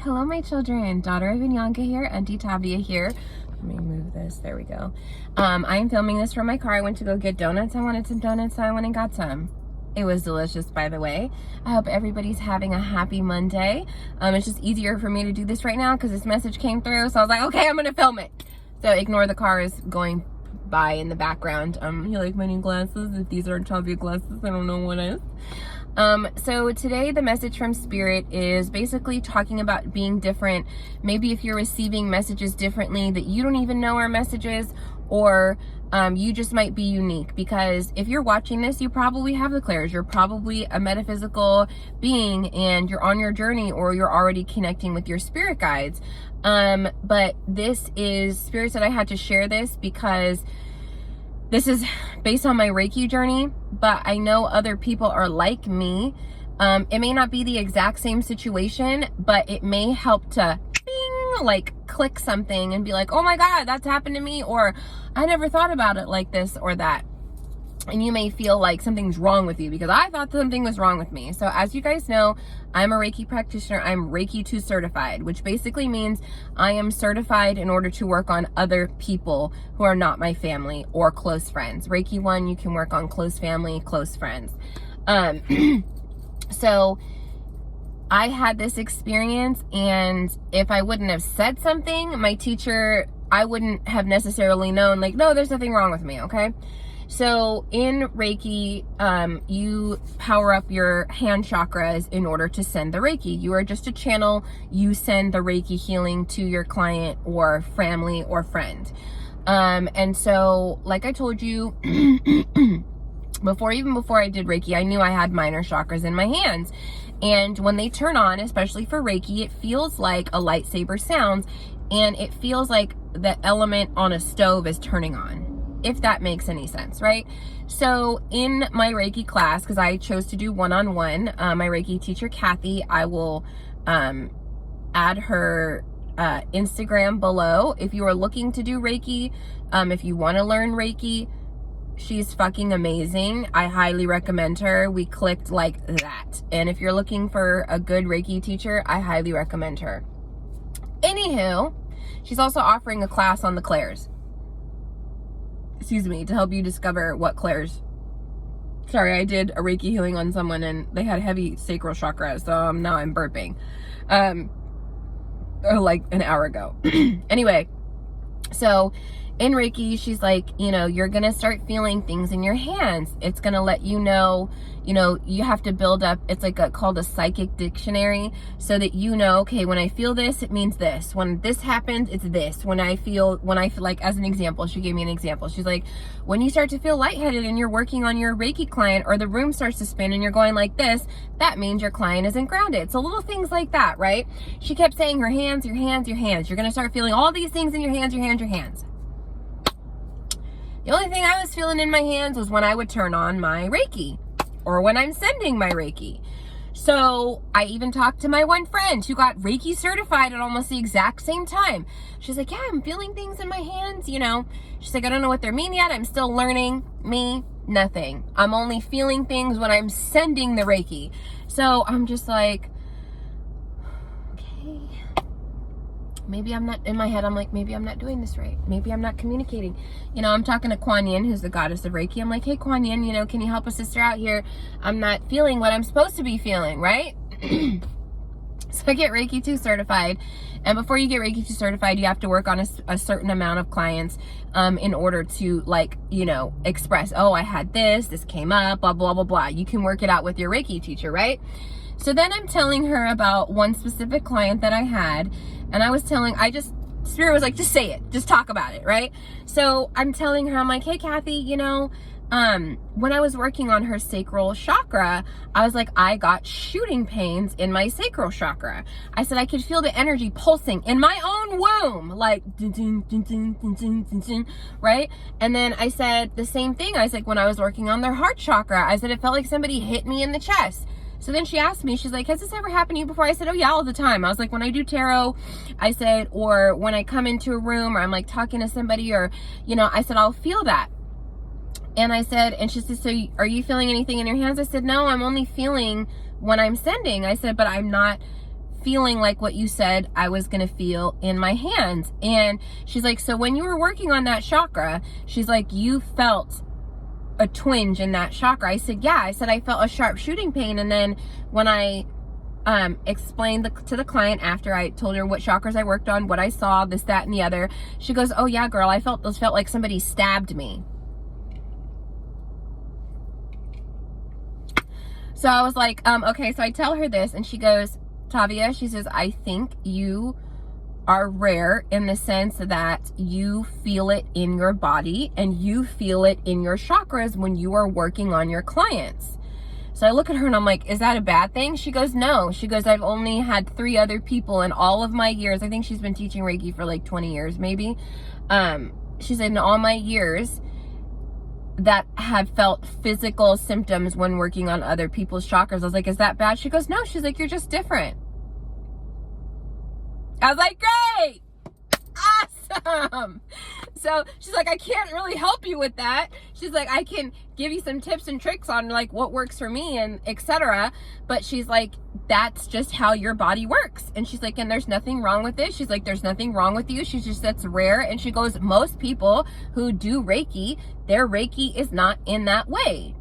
Hello, my children. Daughter of Inyanka here, Auntie Tavia here. Let me move this. There we go. I am filming this from my car. I went to go get donuts. I wanted some donuts, so I went and got some. It was delicious, by the way. I hope everybody's having a happy Monday. It's just easier for me to do this right now because this message came through. So I was like, okay, I'm going to film it. So ignore the cars going by in the background. You like my new glasses? If these aren't Tavia glasses, I don't know what is. So today the message from Spirit is basically talking about being different. Maybe if you're receiving messages differently that you don't even know are messages, or you just might be unique, because if you're watching this, you probably have the clairs. You're probably a metaphysical being and you're on your journey, or you're already connecting with your spirit guides. But this is, Spirit said I had to share this because this is based on my Reiki journey, but I know other people are like me. It may not be the exact same situation, but it may help to bing, like click something and be like, oh my God, that's happened to me, or I never thought about it like this or that. And you may feel like something's wrong with you, because I thought something was wrong with me. So as you guys know, I'm a Reiki practitioner. I'm Reiki 2 certified, which basically means I am certified in order to work on other people who are not my family or close friends. Reiki 1, you can work on close family, close friends. So I had this experience, and if I wouldn't have said something, my teacher, I wouldn't have necessarily known, like, no, there's nothing wrong with me, okay? So in Reiki, you power up your hand chakras in order to send the Reiki. You are just a channel. You send the Reiki healing to your client or family or friend. And so, like I told you, before I did Reiki, I knew I had minor chakras in my hands. And when they turn on, especially for Reiki, it feels like a lightsaber sounds, and it feels like the element on a stove is turning on, if that makes any sense, right? So in my Reiki class, because I chose to do one-on-one, my Reiki teacher, Kathy, I will add her Instagram below. If you are looking to do Reiki, if you want to learn Reiki, she's fucking amazing. I highly recommend her. We clicked like that. And if you're looking for a good Reiki teacher, I highly recommend her. Anywho, she's also offering a class on the clairs. Excuse me, to help you discover what clairs. Sorry, I did a Reiki healing on someone and they had heavy sacral chakra, so now I'm burping. Like an hour ago. Anyway, so in Reiki, she's like, you're going to start feeling things in your hands. It's going to let you know, you have to build up, it's like called a psychic dictionary, so that okay, when I feel this, it means this. When this happens, it's this. When I feel like, as an example, she gave me an example. She's like, when you start to feel lightheaded and you're working on your Reiki client, or the room starts to spin and you're going like this, that means your client isn't grounded. So little things like that, right? She kept saying her hands, your hands, your hands. You're going to start feeling all these things in your hands, your hands, your hands. The only thing I was feeling in my hands was when I would turn on my Reiki, or when I'm sending my Reiki. So I even talked to my one friend who got Reiki certified at almost the exact same time. She's like, yeah, I'm feeling things in my hands, She's like, I don't know what they're mean yet. I'm still learning. Me, nothing. I'm only feeling things when I'm sending the Reiki. So I'm just like, okay. Maybe I'm not, in my head, I'm like, maybe I'm not doing this right. Maybe I'm not communicating. I'm talking to Kuan Yin, who's the goddess of Reiki. I'm like, hey, Kuan Yin, can you help a sister out here? I'm not feeling what I'm supposed to be feeling, right? So I get Reiki 2 certified. And before you get Reiki 2 certified, you have to work on a certain amount of clients in order to, express, oh, I had this came up, blah, blah, blah, blah. You can work it out with your Reiki teacher, right? So then I'm telling her about one specific client that I had. And I was Spirit was like, just say it, just talk about it, right? So I'm telling her, I'm like, hey, Kathy, when I was working on her sacral chakra, I was like, I got shooting pains in my sacral chakra. I said, I could feel the energy pulsing in my own womb, like, dun, dun, dun, dun, dun, dun, dun, dun, right? And then I said the same thing. I was like, when I was working on their heart chakra, I said, it felt like somebody hit me in the chest. So then she asked me, she's like, has this ever happened to you before? I said, oh yeah, all the time. I was like, when I do tarot, I said, or when I come into a room, or I'm like talking to somebody, or, I said, I'll feel that. And I said, and she said, so are you feeling anything in your hands? I said, no, I'm only feeling when I'm sending. I said, but I'm not feeling like what you said I was going to feel in my hands. And she's like, so when you were working on that chakra, she's like, you felt a twinge in that chakra. I said, yeah. I said, I felt a sharp shooting pain. And then when I explained to the client, after I told her what chakras I worked on, what I saw, this, that, and the other, she goes, oh yeah, girl, I felt like somebody stabbed me. So I was like, okay. So I tell her this, and she goes, Tavia, she says, I think you are rare in the sense that you feel it in your body and you feel it in your chakras when you are working on your clients. So I look at her and I'm like, is that a bad thing? She goes, no. She goes, I've only had 3 other people in all of my years. I think she's been teaching Reiki for like 20 years, maybe. She said, in all my years, that have felt physical symptoms when working on other people's chakras. I was like, is that bad? She goes, no. She's like, you're just different. I was like, great, awesome. So she's like, I can't really help you with that. She's like, I can give you some tips and tricks on like what works for me and etc. But she's like, that's just how your body works. And she's like, and there's nothing wrong with it. She's like, there's nothing wrong with you. She's just, that's rare. And she goes, most people who do Reiki, their Reiki is not in that way.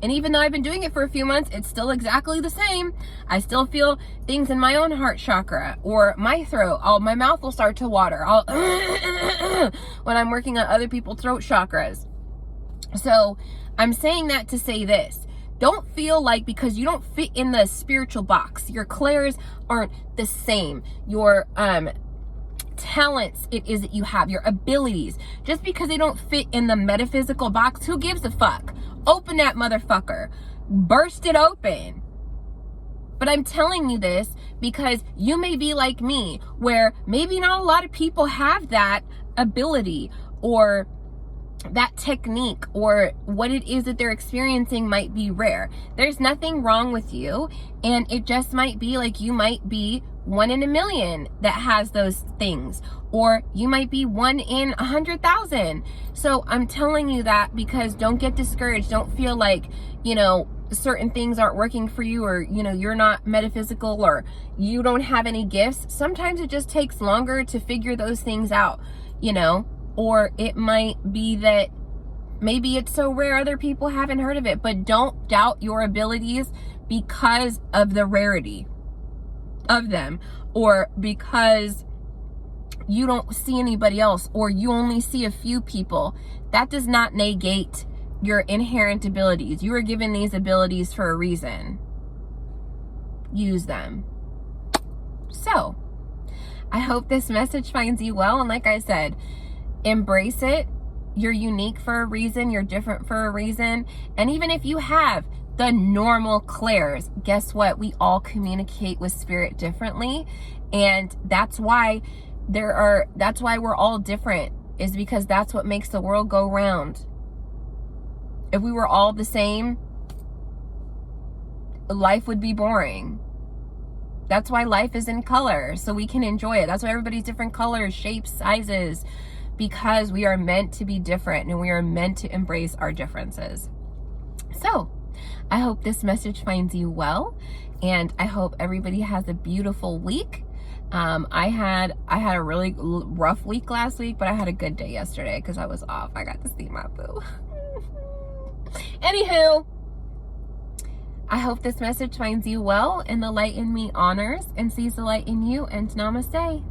And even though I've been doing it for a few months, it's still exactly the same. I still feel things in my own heart chakra or my throat. My mouth will start to water. When I'm working on other people's throat chakras. So I'm saying that to say this. Don't feel like because you don't fit in the spiritual box, your clairs aren't the same. Your talents it is that you have, your abilities, just because they don't fit in the metaphysical box, who gives a fuck? Open that motherfucker, burst it open. But I'm telling you this because you may be like me, where maybe not a lot of people have that ability or that technique, or what it is that they're experiencing might be rare. There's nothing wrong with you, and it just might be like you might be 1 in a million that has those things, or you might be 1 in 100,000. So I'm telling you that because don't get discouraged. Don't feel like, you know, certain things aren't working for you, or, you know, you're not metaphysical, or you don't have any gifts. Sometimes it just takes longer to figure those things out, you know. Or it might be that maybe it's so rare other people haven't heard of it. But don't doubt your abilities because of the rarity of them, or because you don't see anybody else, or you only see a few people. That does not negate your inherent abilities. You are given these abilities for a reason. Use them. So I hope this message finds you well. And like I said, embrace it. You're unique for a reason. You're different for a reason. And even if you have the normal clairs, guess what? We all communicate with spirit differently. And that's why we're all different, is because that's what makes the world go round. If we were all the same, life would be boring. That's why life is in color, so we can enjoy it. That's why everybody's different colors, shapes, sizes, because we are meant to be different and we are meant to embrace our differences. So I hope this message finds you well, and I hope everybody has a beautiful week. I had a really rough week last week, but I had a good day yesterday because I was off. I got to see my boo. Anywho, I hope this message finds you well, and the light in me honors and sees the light in you, and namaste.